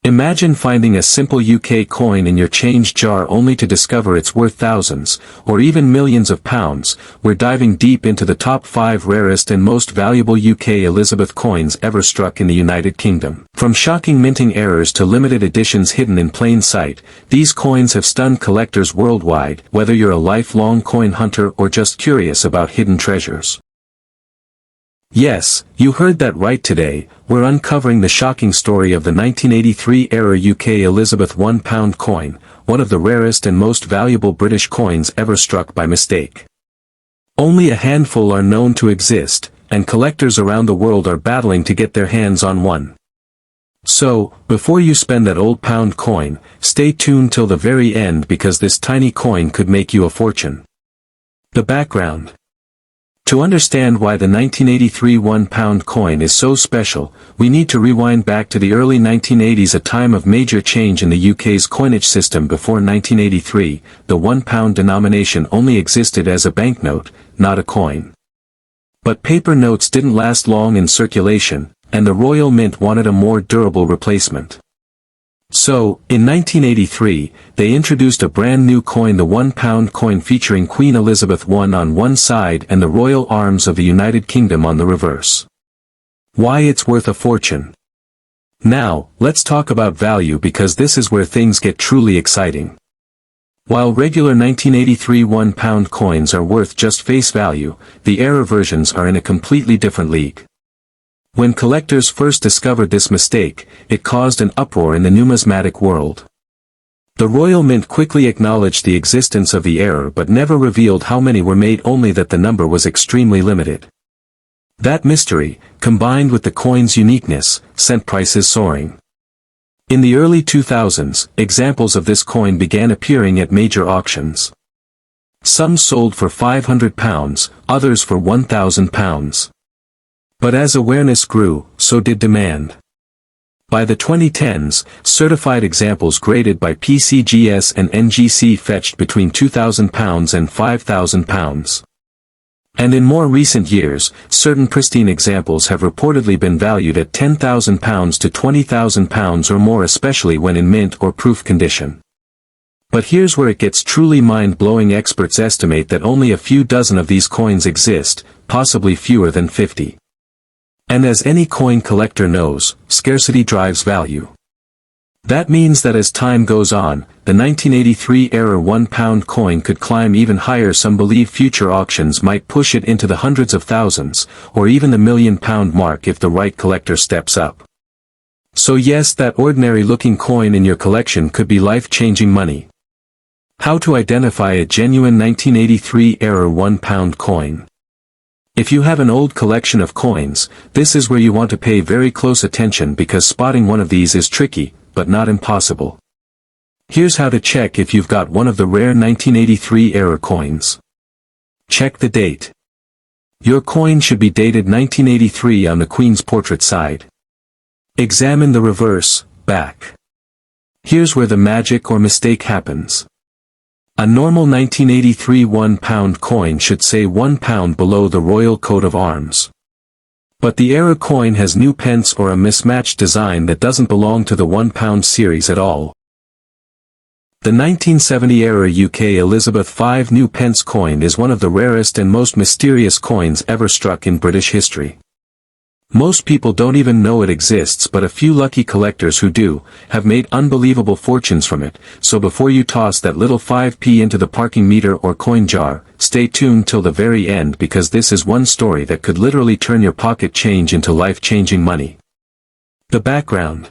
Imagine finding a simple UK coin in your change jar only to discover it's worth thousands, or even millions of pounds. We're diving deep into the top 5 rarest and most valuable UK Elizabeth coins ever struck in the United Kingdom. From shocking minting errors to limited editions hidden in plain sight, these coins have stunned collectors worldwide, whether you're a lifelong coin hunter or just curious about hidden treasures. Yes, you heard that right. Today, we're uncovering the shocking story of the 1983-era UK Elizabeth £1 coin, one of the rarest and most valuable British coins ever struck by mistake. Only a handful are known to exist, and collectors around the world are battling to get their hands on one. So, before you spend that old pound coin, stay tuned till the very end because this tiny coin could make you a fortune. The background. To understand why the 1983 £1 coin is so special, we need to rewind back to the early 1980s, a time of major change in the UK's coinage system. Before 1983, the £1 denomination only existed as a banknote, not a coin. But paper notes didn't last long in circulation, and the Royal Mint wanted a more durable replacement. So, in 1983, they introduced a brand new coin, the £1 coin, featuring Queen Elizabeth I on one side and the royal arms of the United Kingdom on the reverse. Why it's worth a fortune. Now, let's talk about value, because this is where things get truly exciting. While regular 1983 £1 coins are worth just face value, the error versions are in a completely different league. When collectors first discovered this mistake, it caused an uproar in the numismatic world. The Royal Mint quickly acknowledged the existence of the error but never revealed how many were made, only that the number was extremely limited. That mystery, combined with the coin's uniqueness, sent prices soaring. In the early 2000s, examples of this coin began appearing at major auctions. Some sold for £500, others for £1,000. But as awareness grew, so did demand. By the 2010s, certified examples graded by PCGS and NGC fetched between £2,000 and £5,000. And in more recent years, certain pristine examples have reportedly been valued at £10,000 to £20,000 or more, especially when in mint or proof condition. But here's where it gets truly mind-blowing. Experts estimate that only a few dozen of these coins exist, possibly fewer than 50. And as any coin collector knows, scarcity drives value. That means that as time goes on, the 1983-era £1 coin could climb even higher. Some believe future auctions might push it into the hundreds of thousands, or even the £1 million mark if the right collector steps up. So yes, that ordinary-looking coin in your collection could be life-changing money. How to identify a genuine 1983-era £1 coin. If you have an old collection of coins, this is where you want to pay very close attention, because spotting one of these is tricky, but not impossible. Here's how to check if you've got one of the rare 1983-era coins. Check the date. Your coin should be dated 1983 on the Queen's portrait side. Examine the reverse, back. Here's where the magic or mistake happens. A normal 1983 £1 coin should say £1 below the royal coat of arms. But the error coin has new pence or a mismatched design that doesn't belong to the £1 series at all. The 1970-era UK Elizabeth V new pence coin is one of the rarest and most mysterious coins ever struck in British history. Most people don't even know it exists, but a few lucky collectors who do, have made unbelievable fortunes from it. So before you toss that little 5p into the parking meter or coin jar, stay tuned till the very end, because this is one story that could literally turn your pocket change into life-changing money. The background.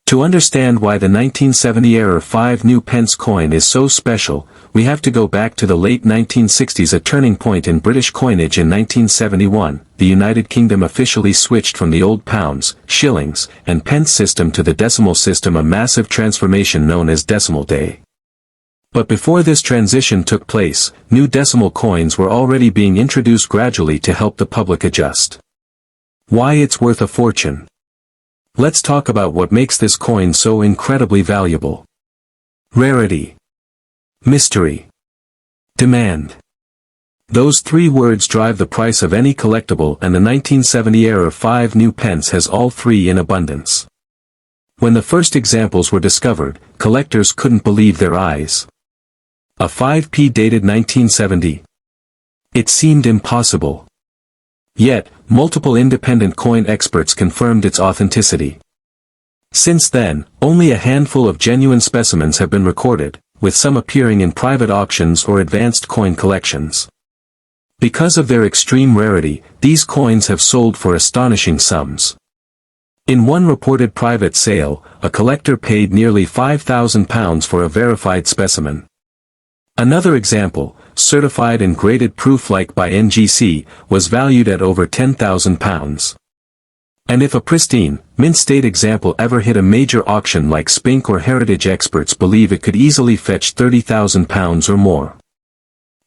To understand why the 1970-era 5 new pence coin is so special, we have to go back to the late 1960s, a turning point in British coinage. In 1971, the United Kingdom officially switched from the old pounds, shillings, and pence system to the decimal system, a massive transformation known as Decimal Day. But before this transition took place, new decimal coins were already being introduced gradually to help the public adjust. Why it's worth a fortune. Let's talk about what makes this coin so incredibly valuable. Rarity. Mystery. Demand. Those three words drive the price of any collectible, and the 1970-era 5 new pence has all three in abundance. When the first examples were discovered, collectors couldn't believe their eyes. A 5p dated 1970. It seemed impossible. Yet, multiple independent coin experts confirmed its authenticity. Since then, only a handful of genuine specimens have been recorded, with some appearing in private auctions or advanced coin collections. Because of their extreme rarity, these coins have sold for astonishing sums. In one reported private sale, a collector paid nearly £5,000 for a verified specimen. Another example, certified and graded proof-like by NGC, was valued at over £10,000. And if a pristine, mint-state example ever hit a major auction like Spink or Heritage, experts believe it could easily fetch £30,000 or more.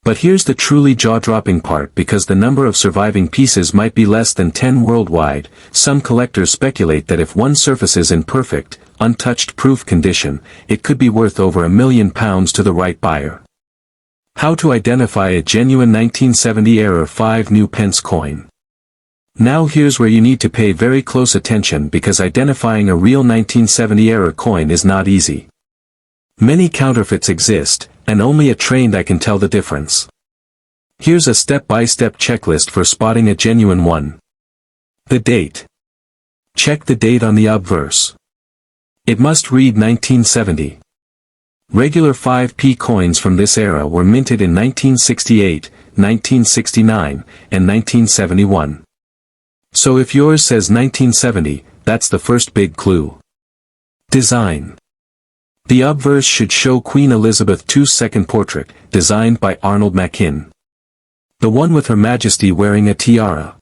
But here's the truly jaw-dropping part: because the number of surviving pieces might be less than 10 worldwide, some collectors speculate that if one surfaces in perfect, untouched proof condition, it could be worth over £1 million to the right buyer. How to identify a genuine 1970-era 5 new pence coin. Now here's where you need to pay very close attention, because identifying a real 1970-era coin is not easy. Many counterfeits exist, and only a trained eye can tell the difference. Here's a step-by-step checklist for spotting a genuine one. The date. Check the date on the obverse. It must read 1970. Regular 5p coins from this era were minted in 1968, 1969, and 1971. So if yours says 1970, that's the first big clue. Design. The obverse should show Queen Elizabeth II's second portrait, designed by Arnold Machin. The one with Her Majesty wearing a tiara.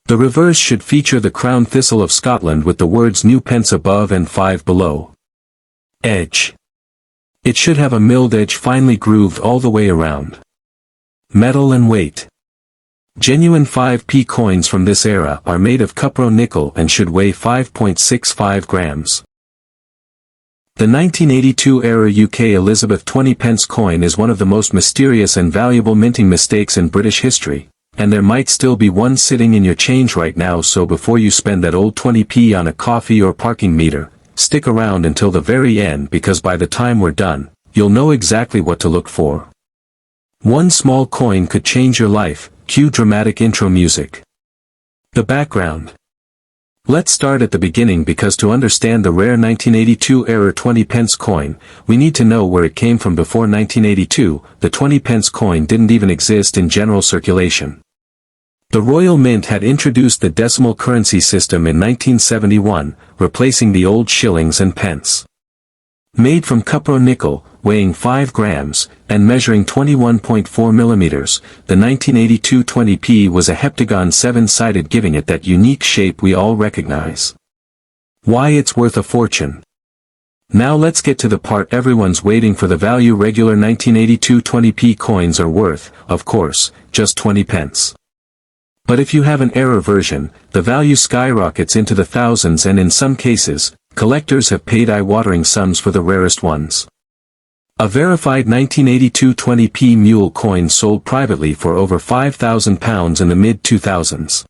The reverse should feature the crown thistle of Scotland with the words New Pence above and 5 below. Edge. It should have a milled edge finely grooved all the way around. Metal and weight. Genuine 5p coins from this era are made of cupro-nickel and should weigh 5.65 grams. The 1982-era UK Elizabeth 20 pence coin is one of the most mysterious and valuable minting mistakes in British history, and there might still be one sitting in your change right now. So before you spend that old 20p on a coffee or parking meter, stick around until the very end, because by the time we're done, you'll know exactly what to look for. One small coin could change your life. Cue dramatic intro music. The background. Let's start at the beginning, because to understand the rare 1982-era 20 pence coin, we need to know where it came from. Before 1982, the 20 pence coin didn't even exist in general circulation. The Royal Mint had introduced the decimal currency system in 1971, replacing the old shillings and pence. Made from cupro-nickel, weighing 5 grams, and measuring 21.4 millimeters, the 1982 20p was a heptagon 7-sided, giving it that unique shape we all recognize. Why it's worth a fortune. Now let's get to the part everyone's waiting for: the value. Regular 1982 20p coins are worth, of course, just 20 pence. But if you have an error version, the value skyrockets into the thousands, and in some cases, collectors have paid eye-watering sums for the rarest ones. A verified 1982 20p mule coin sold privately for over £5,000 in the mid-2000s.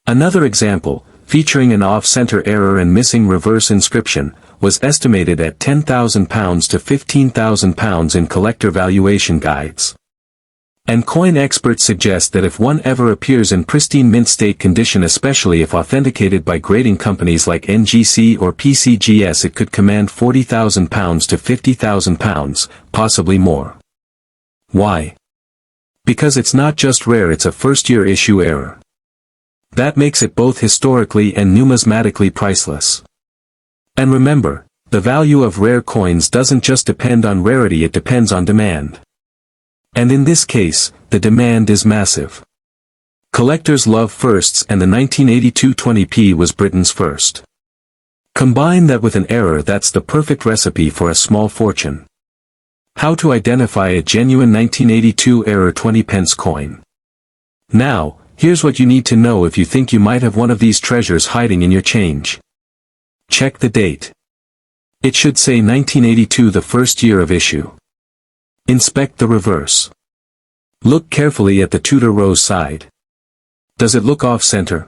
Another example, featuring an off-center error and missing reverse inscription, was estimated at £10,000 to £15,000 in collector valuation guides. And coin experts suggest that if one ever appears in pristine mint state condition, especially if authenticated by grading companies like NGC or PCGS, it could command £40,000 to £50,000, possibly more. Why? Because it's not just rare, it's a first-year issue error. That makes it both historically and numismatically priceless. And remember, the value of rare coins doesn't just depend on rarity, it depends on demand. And in this case, the demand is massive. Collectors love firsts, and the 1982 20p was Britain's first. Combine that with an error, that's the perfect recipe for a small fortune. How to identify a genuine 1982-era 20 pence coin. Now, here's what you need to know if you think you might have one of these treasures hiding in your change. Check the date. It should say 1982, the first year of issue. Inspect the reverse. Look carefully at the Tudor rose side. Does it look off-center?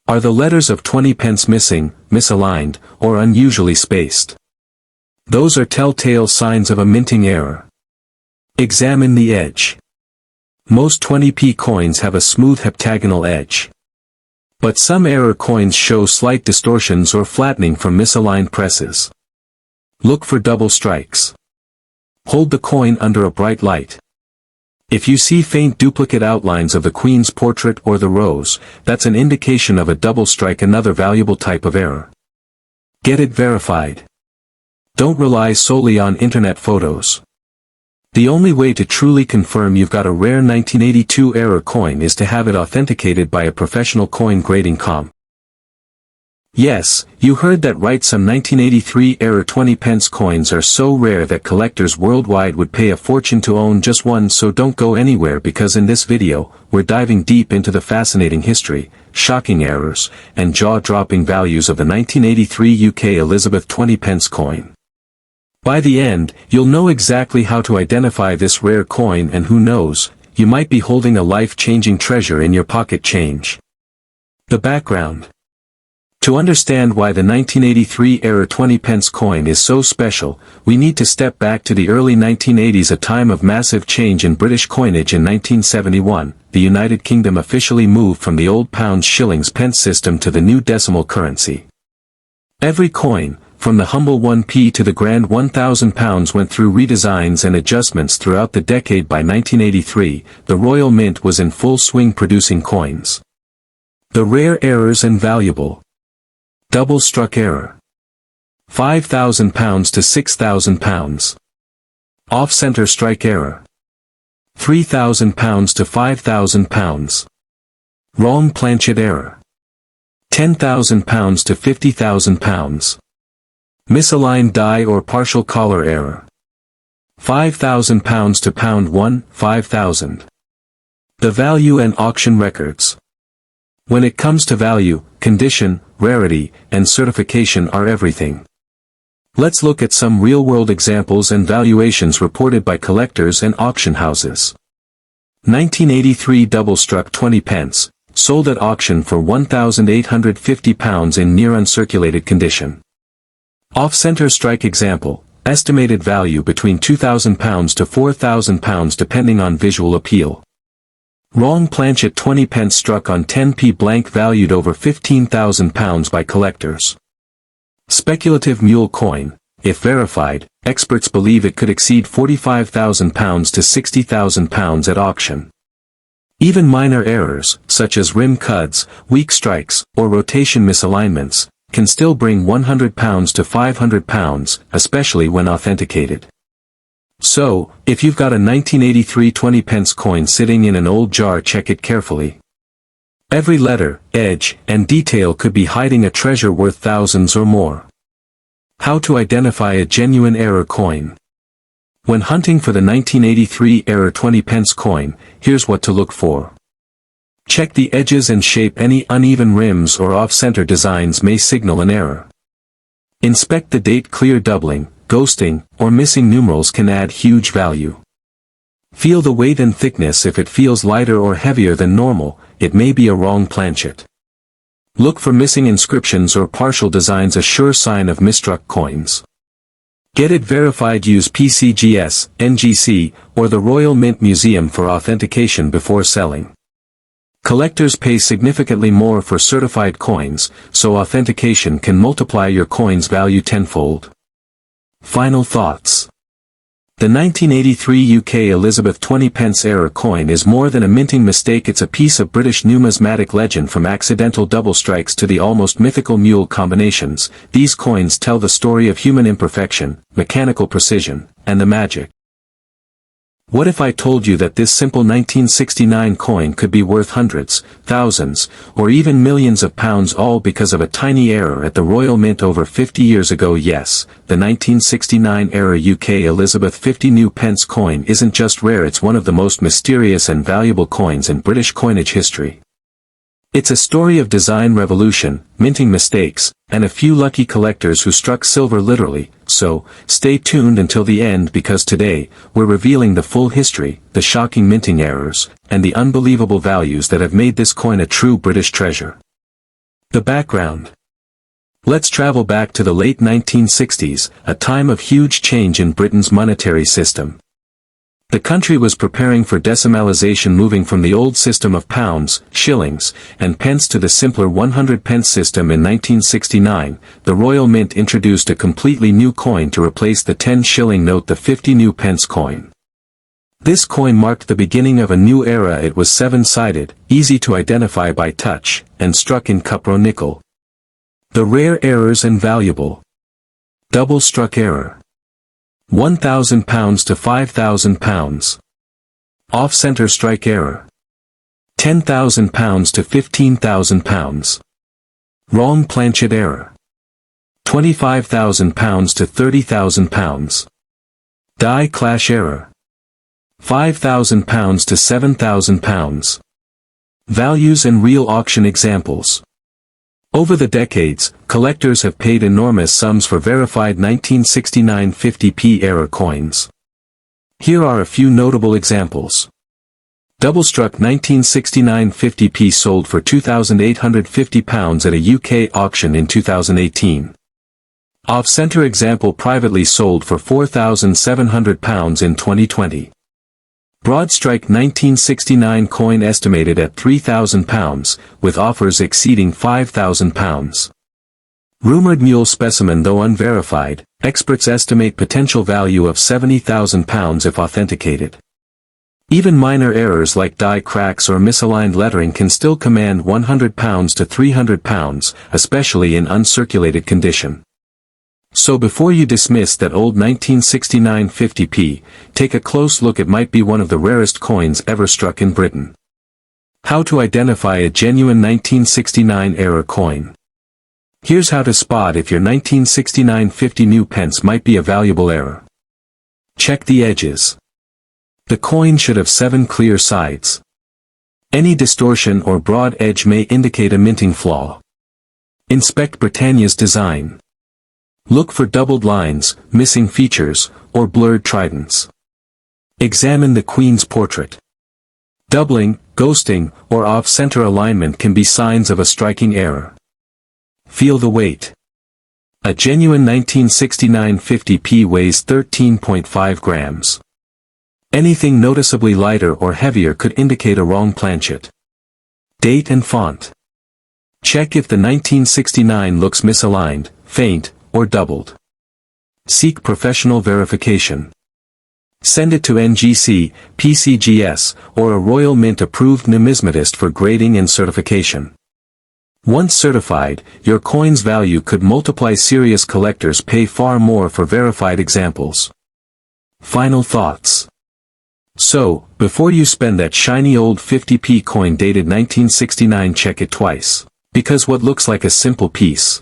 Are the letters of 20 pence missing, misaligned, or unusually spaced? Those are telltale signs of a minting error. Examine the edge. Most 20p coins have a smooth heptagonal edge. But some error coins show slight distortions or flattening from misaligned presses. Look for double strikes. Hold the coin under a bright light. If you see faint duplicate outlines of the Queen's portrait or the rose, that's an indication of a double strike, another valuable type of error. Get it verified. Don't rely solely on internet photos. The only way to truly confirm you've got a rare 1982 error coin is to have it authenticated by a professional coin grading comp. Yes, you heard that right, some 1983 error 20 pence coins are so rare that collectors worldwide would pay a fortune to own just one, so don't go anywhere, because in this video, we're diving deep into the fascinating history, shocking errors, and jaw-dropping values of the 1983 UK Elizabeth 20 pence coin. By the end, you'll know exactly how to identify this rare coin, and who knows, you might be holding a life-changing treasure in your pocket change. The background. To understand why the 1983 error 20 pence coin is so special, we need to step back to the early 1980s, a time of massive change in British coinage. In 1971, the United Kingdom officially moved from the old pounds, shillings, pence system to the new decimal currency. Every coin, from the humble 1p to the grand £1,000, went through redesigns and adjustments throughout the decade. By 1983, the Royal Mint was in full swing producing coins. The rare errors and valuable. Double struck error. £5,000 to £6,000. Off-center strike error. £3,000 to £5,000. Wrong planchet error. £10,000 to £50,000. Misaligned die or partial collar error. £5,000 to £1,500. The value and auction records. When it comes to value, condition, rarity, and certification are everything. Let's look at some real-world examples and valuations reported by collectors and auction houses. 1983 double-struck 20 pence, sold at auction for £1,850 in near uncirculated condition. Off-center strike example, estimated value between £2,000 to £4,000 depending on visual appeal. Wrong planchet 20 pence struck on 10p blank, valued over £15,000 by collectors. Speculative mule coin, if verified, experts believe it could exceed £45,000 to £60,000 at auction. Even minor errors, such as rim cuts, weak strikes, or rotation misalignments, can still bring £100 to £500, especially when authenticated. So, if you've got a 1983 20 pence coin sitting in an old jar, check it carefully. Every letter, edge, and detail could be hiding a treasure worth thousands or more. How to identify a genuine error coin. When hunting for the 1983 error 20 pence coin, here's what to look for. Check the edges and shape. Any uneven rims or off-center designs may signal an error. Inspect the date. Clear doubling, ghosting, or missing numerals can add huge value. Feel the weight and thickness. If it feels lighter or heavier than normal, it may be a wrong planchet. Look for missing inscriptions or partial designs, a sure sign of misstruck coins. Get it verified. Use PCGS, NGC, or the Royal Mint Museum for authentication before selling. Collectors pay significantly more for certified coins, so authentication can multiply your coin's value tenfold. Final thoughts. The 1983 UK Elizabeth 20 pence error coin is more than a minting mistake. It's a piece of British numismatic legend. From accidental double strikes to the almost mythical mule combinations, these coins tell the story of human imperfection, mechanical precision, and the magic. What if I told you that this simple 1969 coin could be worth hundreds, thousands, or even millions of pounds, all because of a tiny error at the Royal Mint over 50 years ago? Yes, the 1969 era UK Elizabeth 50 new pence coin isn't just rare, it's one of the most mysterious and valuable coins in British coinage history. It's a story of design revolution, minting mistakes, and a few lucky collectors who struck silver literally. So, stay tuned until the end, because today, we're revealing the full history, the shocking minting errors, and the unbelievable values that have made this coin a true British treasure. The background. Let's travel back to the late 1960s, a time of huge change in Britain's monetary system. The country was preparing for decimalisation, moving from the old system of pounds, shillings, and pence to the simpler 100 pence system. In 1969, the Royal Mint introduced a completely new coin to replace the 10-shilling note, the 50 new pence coin. This coin marked the beginning of a new era. It was 7-sided, easy to identify by touch, and struck in cupro nickel. The rare errors and valuable. Double struck error. £1,000 to £5,000. Off-center strike error. £10,000 to £15,000. Wrong planchet error. £25,000 to £30,000. Die clash error. £5,000 to £7,000. Values and real auction examples. Over the decades, collectors have paid enormous sums for verified 1969 50p error coins. Here are a few notable examples. Double-struck 1969 50p sold for £2,850 at a UK auction in 2018. Off-center example privately sold for £4,700 in 2020. Broad strike 1969 coin estimated at £3,000, with offers exceeding £5,000. Rumored mule specimen. Though unverified, experts estimate potential value of £70,000 if authenticated. Even minor errors like die cracks or misaligned lettering can still command £100 to £300, especially in uncirculated condition. So before you dismiss that old 1969 50p, take a close look. It might be one of the rarest coins ever struck in Britain. How to identify a genuine 1969 error coin. Here's how to spot if your 1969 50 new pence might be a valuable error. Check the edges. The coin should have 7 clear sides. Any distortion or broad edge may indicate a minting flaw. Inspect Britannia's design. Look for doubled lines, missing features, or blurred tridents. Examine the Queen's portrait. Doubling, ghosting, or off-center alignment can be signs of a striking error. Feel the weight. A genuine 1969 50p weighs 13.5 grams. Anything noticeably lighter or heavier could indicate a wrong planchet. Date and font. Check if the 1969 looks misaligned, faint, or doubled. Seek professional verification. Send it to NGC, PCGS, or a Royal Mint approved numismatist for grading and certification. Once certified, your coin's value could multiply. Serious collectors pay far more for verified examples. Final thoughts. So, before you spend that shiny old 50p coin dated 1969, check it twice. Because what looks like a simple piece